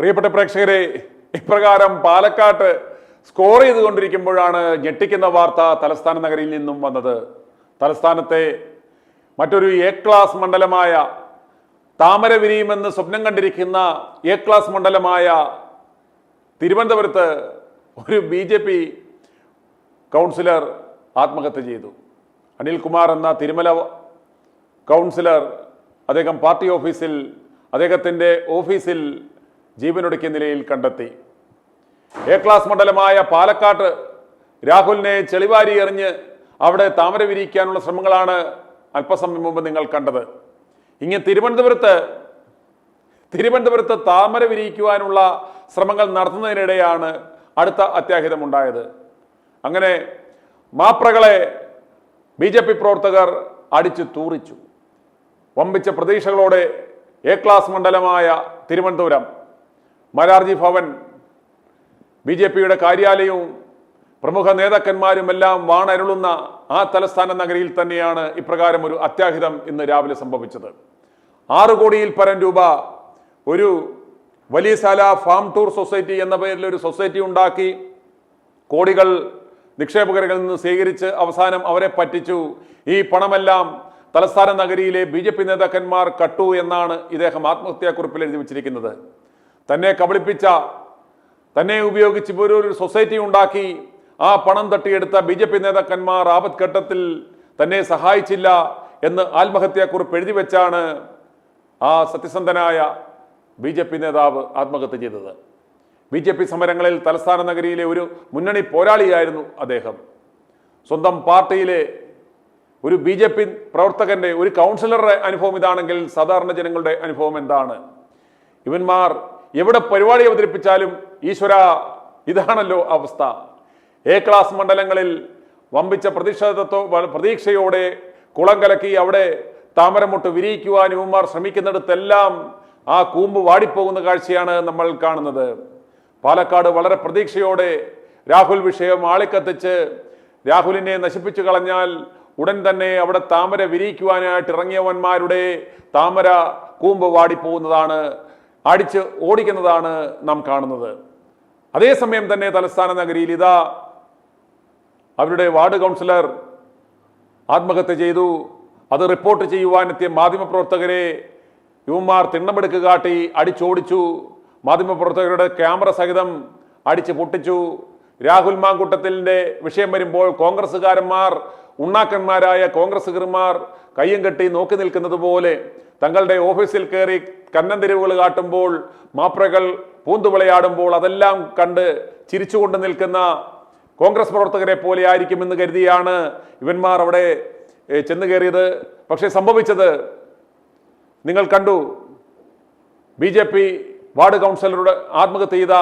പ്രിയപ്പെട്ട പ്രേക്ഷകരെ, ഇപ്രകാരം പാലക്കാട്ട് സ്കോർ ചെയ്തുകൊണ്ടിരിക്കുമ്പോഴാണ് ഞെട്ടിക്കുന്ന വാർത്ത തലസ്ഥാന നഗരിയിൽ നിന്നും വന്നത്. തലസ്ഥാനത്തെ മറ്റൊരു എ ക്ലാസ് മണ്ഡലമായ താമര വിരിയുമെന്ന് സ്വപ്നം കണ്ടിരിക്കുന്ന എ ക്ലാസ് മണ്ഡലമായ തിരുവനന്തപുരത്ത് ഒരു BJP കൗൺസിലർ ആത്മഹത്യ ചെയ്തു. അനിൽകുമാർ എന്ന തിരുമല കൗൺസിലർ അദ്ദേഹം പാർട്ടി ഓഫീസിൽ അദ്ദേഹത്തിൻ്റെ ഓഫീസിൽ ജീവനൊടുക്കിയ നിലയിൽ കണ്ടെത്തി. എ ക്ലാസ് മണ്ഡലമായ പാലക്കാട്ട് രാഹുലിനെ ചെളിവാരി എറിഞ്ഞ് അവിടെ താമര വിരിയിക്കാനുള്ള ശ്രമങ്ങളാണ് അല്പസമയം മുമ്പ് നിങ്ങൾ കണ്ടത്. ഇങ്ങനെ തിരുവനന്തപുരത്ത് താമര വിരിയിക്കുവാനുള്ള ശ്രമങ്ങൾ നടത്തുന്നതിനിടെയാണ് അടുത്ത അത്യാഹിതമുണ്ടായത്. അങ്ങനെ മാപ്രകളെ BJP പ്രവർത്തകർ അടിച്ചു തൂറിച്ചു. വമ്പിച്ച പ്രതീക്ഷകളോടെ എ ക്ലാസ് മണ്ഡലമായ തിരുവനന്തപുരം മരാർജി ഭവൻ, BJPയുടെ കാര്യാലയവും പ്രമുഖ നേതാക്കന്മാരുമെല്ലാം വാണരുളുന്ന ആ തലസ്ഥാന നഗരിയിൽ തന്നെയാണ് ഇപ്രകാരം ഒരു അത്യാഹിതം ഇന്ന് രാവിലെ സംഭവിച്ചത്. 6 കോടിയിൽ പരം രൂപ ഒരു വലിയശാല ഫാം ടൂർ സൊസൈറ്റി എന്ന പേരിൽ ഒരു സൊസൈറ്റി ഉണ്ടാക്കി കോടികൾ നിക്ഷേപകരിൽ നിന്ന് സ്വീകരിച്ച് അവസാനം അവരെ പറ്റിച്ചു. ഈ പണമെല്ലാം തലസ്ഥാന നഗരിയിലെ BJP നേതാക്കന്മാർ കട്ടു എന്നാണ് ഇദ്ദേഹം ആത്മഹത്യാക്കുറിപ്പിൽ എഴുതി വച്ചിരിക്കുന്നത്. തന്നെ കബളിപ്പിച്ച, തന്നെ ഉപയോഗിച്ച് ഒരു സൊസൈറ്റി ഉണ്ടാക്കി ആ പണം തട്ടിയെടുത്ത BJP നേതാക്കന്മാർ ആപത്ഘട്ടത്തിൽ തന്നെ സഹായിച്ചില്ല എന്ന് ആത്മഹത്യാക്കുറിപ്പ് എഴുതി വെച്ചാണ് ആ സത്യസന്ധനായ BJP നേതാവ് ആത്മഹത്യ ചെയ്തത്. BJP സമരങ്ങളിൽ തലസ്ഥാന നഗരിയിലെ ഒരു മുന്നണി പോരാളിയായിരുന്നു അദ്ദേഹം. സ്വന്തം പാർട്ടിയിലെ ഒരു BJP പ്രവർത്തകന്റെ, ഒരു കൗൺസിലറുടെ അനുഭവം ഇതാണെങ്കിൽ സാധാരണ ജനങ്ങളുടെ അനുഭവം എന്താണ്? ഇവന്മാർ എവിടെ പരിപാടി അവതരിപ്പിച്ചാലും ഈശ്വര ഇതാണല്ലോ അവസ്ഥ. എ ക്ലാസ് മണ്ഡലങ്ങളിൽ വമ്പിച്ച പ്രതീക്ഷയോടെ കുളം കലക്കി അവിടെ താമരമുട്ട് വിരിയിക്കുവാൻ ഇവന്മാർ ശ്രമിക്കുന്നിടത്തെല്ലാം ആ കൂമ്പ് വാടിപ്പോകുന്ന കാഴ്ചയാണ് നമ്മൾ കാണുന്നത്. പാലക്കാട് വളരെ പ്രതീക്ഷയോടെ രാഹുൽ വിഷയം ആളിക്കത്തിച്ച് രാഹുലിനെ നശിപ്പിച്ചു കളഞ്ഞാൽ ഉടൻ തന്നെ അവിടെ താമര വിരിയിക്കുവാനായിട്ട് ഇറങ്ങിയവന്മാരുടെ താമര കൂമ്പ് വാടിപ്പോകുന്നതാണ്, അടിച്ച് ഓടിക്കുന്നതാണ് നാം കാണുന്നത്. അതേസമയം തന്നെ തലസ്ഥാന നഗരിയിൽ ഇതാ അവരുടെ വാർഡ് കൗൺസിലർ ആത്മഹത്യ ചെയ്തു. അത് റിപ്പോർട്ട് ചെയ്യുവാനെത്തിയ മാധ്യമപ്രവർത്തകരെ യുവമാർ തിണ്ണമെടുക്ക് കാട്ടി അടിച്ചോടിച്ചു. മാധ്യമപ്രവർത്തകരുടെ ക്യാമറ സഹിതം അടിച്ച് പൊട്ടിച്ചു. രാഹുൽ മാങ്കൂട്ടത്തിൻ്റെ വിഷയം വരുമ്പോൾ കോൺഗ്രസ്സുകാരന്മാർ, ഉണ്ണാക്കന്മാരായ കോൺഗ്രസ്സുകാരന്മാർ കയ്യും കെട്ടി നോക്കി നിൽക്കുന്നത് പോലെ തങ്ങളുടെ ഓഫീസിൽ കയറി കന്നന്തിരിവുകൾ കാട്ടുമ്പോൾ, മാപ്രകൾ പൂന്തുവിളയാടുമ്പോൾ അതെല്ലാം കണ്ട് ചിരിച്ചുകൊണ്ട് നിൽക്കുന്ന കോൺഗ്രസ് പ്രവർത്തകരെ പോലെ ആയിരിക്കുമെന്ന് കരുതിയാണ് ഇവന്മാർ അവിടെ ചെന്ന് കയറിയത്. പക്ഷേ സംഭവിച്ചത് നിങ്ങൾ കണ്ടു. BJP വാർഡ് കൗൺസിലറുടെ ആത്മഹത്യ ചെയ്ത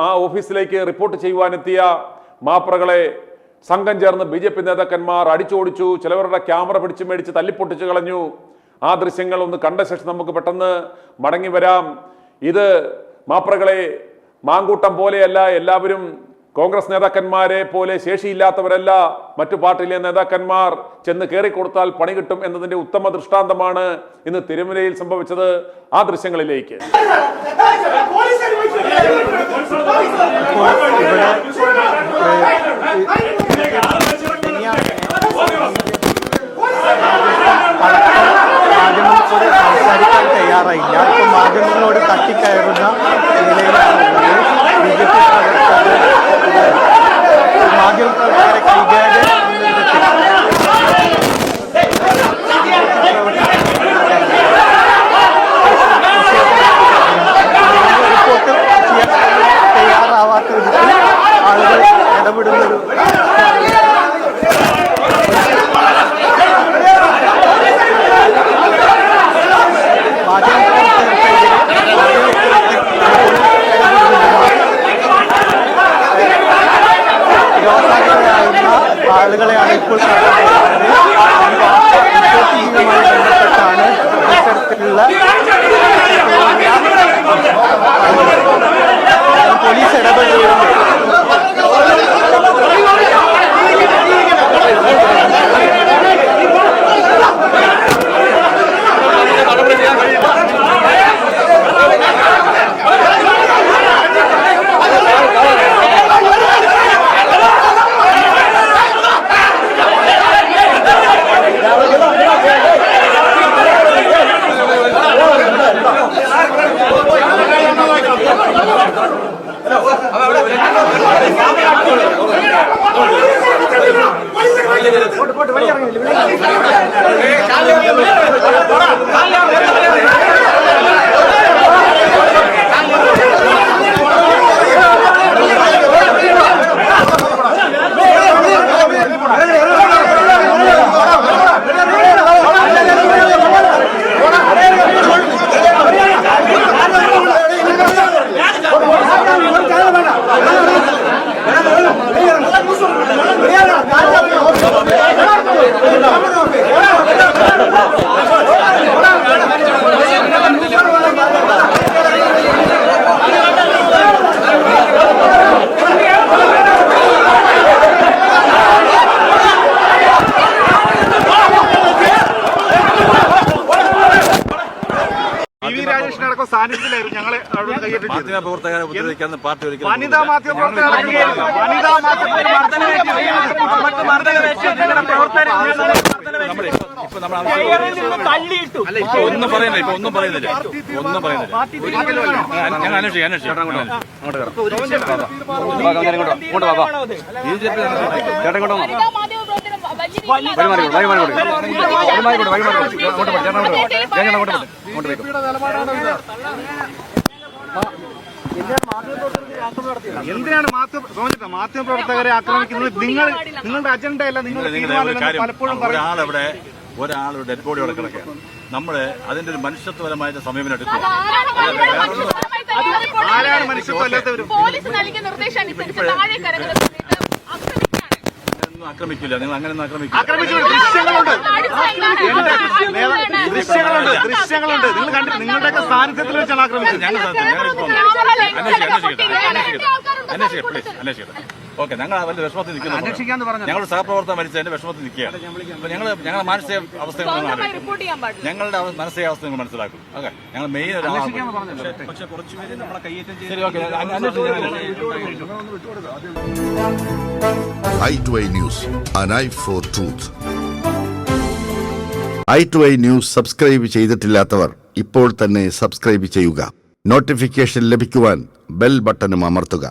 ആ ഓഫീസിലേക്ക് റിപ്പോർട്ട് ചെയ്യുവാനെത്തിയ മാപ്രകളെ സംഘം ചേർന്ന് BJP നേതാക്കന്മാർ അടിച്ചോടിച്ചു. ചിലവരുടെ ക്യാമറ പിടിച്ച് മേടിച്ച് തല്ലിപ്പൊട്ടിച്ചു കളഞ്ഞു. ആ ദൃശ്യങ്ങൾ ഒന്ന് കണ്ട ശേഷം നമുക്ക് പെട്ടെന്ന് മടങ്ങി വരാം. ഇത് മാപ്രകളെ മാങ്കൂട്ടം പോലെയല്ല, എല്ലാവരും കോൺഗ്രസ് നേതാക്കന്മാരെ പോലെ ശേഷിയില്ലാത്തവരല്ല. മറ്റു പാർട്ടിയിലെ നേതാക്കന്മാർ ചെന്ന് കയറിക്കൊടുത്താൽ പണി കിട്ടും എന്നതിന്റെ ഉത്തമ ദൃഷ്ടാന്തമാണ് ഇന്ന് തിരുമലയിൽ സംഭവിച്ചത്. ആ ദൃശ്യങ്ങളിലേക്ക് മാധ്യമങ്ങളോട് സംസാരിക്കാൻ തയ്യാറായില്ല. ഇപ്പൊ മാധ്യമങ്ങളോട് തട്ടിക്കയറുന്ന നിലയിലാണ് BJP മാധ്യമപ്രവർത്തകരെ കൈകാര്യം റിപ്പോർട്ട് ചെയ്യാൻ തയ്യാറാവാത്ത വിധത്തിൽ ആളുകൾ ഇടപെടുന്നൊരു മാധ്യമപ്രവർത്തകർക്കെതിരെ പ്രവർത്തകരുടെ സാന്നിധ്യത്തിലായിരുന്നു ഞങ്ങളെ അവിടെ കൈയ്യേറ്റം ചെയ്തത്. പ്രവർത്തകരെ ഉപദ്രവിക്കാന്ന് പാർട്ടി ഒരിക്കലും വനിതാ മാധ്യമ പ്രവർത്തകരെ വനിതാ ഒന്നും പറയുന്നില്ല, ഇപ്പൊ ഒന്നും പറയുന്നില്ല. ഞാൻ അന്വേഷിക്കാം. എന്തിനാണ് മാധ്യമ പ്രവർത്തകരെ ആക്രമിക്കുന്നത്? നിങ്ങളുടെ അജണ്ട അല്ല, നിങ്ങളുടെ തീരുമാനമല്ല പലപ്പോഴും ഒരാൾ ഡെഡ് ബോഡി അവിടെ കിടക്കുകയാണ്. നമ്മള് അതിന്റെ ഒരു മനുഷ്യത്വപരമായ സമീപനം എടുത്തു. ആരാണ് മനുഷ്യത്വം അല്ലാത്തവരും? ആക്രമിക്കില്ല, നിങ്ങൾ അങ്ങനെയൊന്നും ആക്രമിക്കില്ല. ദൃശ്യങ്ങളുണ്ട്. നിങ്ങൾ കണ്ടിട്ട് നിങ്ങളുടെയൊക്കെ സാന്നിധ്യത്തിൽ വെച്ചാണ് ആക്രമിച്ചത്. അന്വേഷിക്കട്ടെ. ഓക്കെ, ഞങ്ങൾ അവരുടെ വിഷമത്തിൽ നിൽക്കുന്നു. ഞങ്ങളുടെ സഹപ്രവർത്തകർ മരിച്ചതിന്റെ വിഷമത്തിൽ നിൽക്കുകയാണ്. അപ്പൊ ഞങ്ങളുടെ മാനസിക അവസ്ഥ ഞങ്ങളുടെ മാനസികാവസ്ഥ നിങ്ങൾ മനസ്സിലാക്കും. ഓക്കെ, ഞങ്ങൾ മെയിൻ ശരി. Okay, i2i News, an eye for truth. i2i News subscribe ചെയ്തിട്ടില്ലാത്തവർ ഇപ്പോൾ തന്നെ സബ്സ്ക്രൈബ് ചെയ്യുക. നോട്ടിഫിക്കേഷൻ ലഭിക്കുവാൻ ബെൽ ബട്ടണും അമർത്തുക.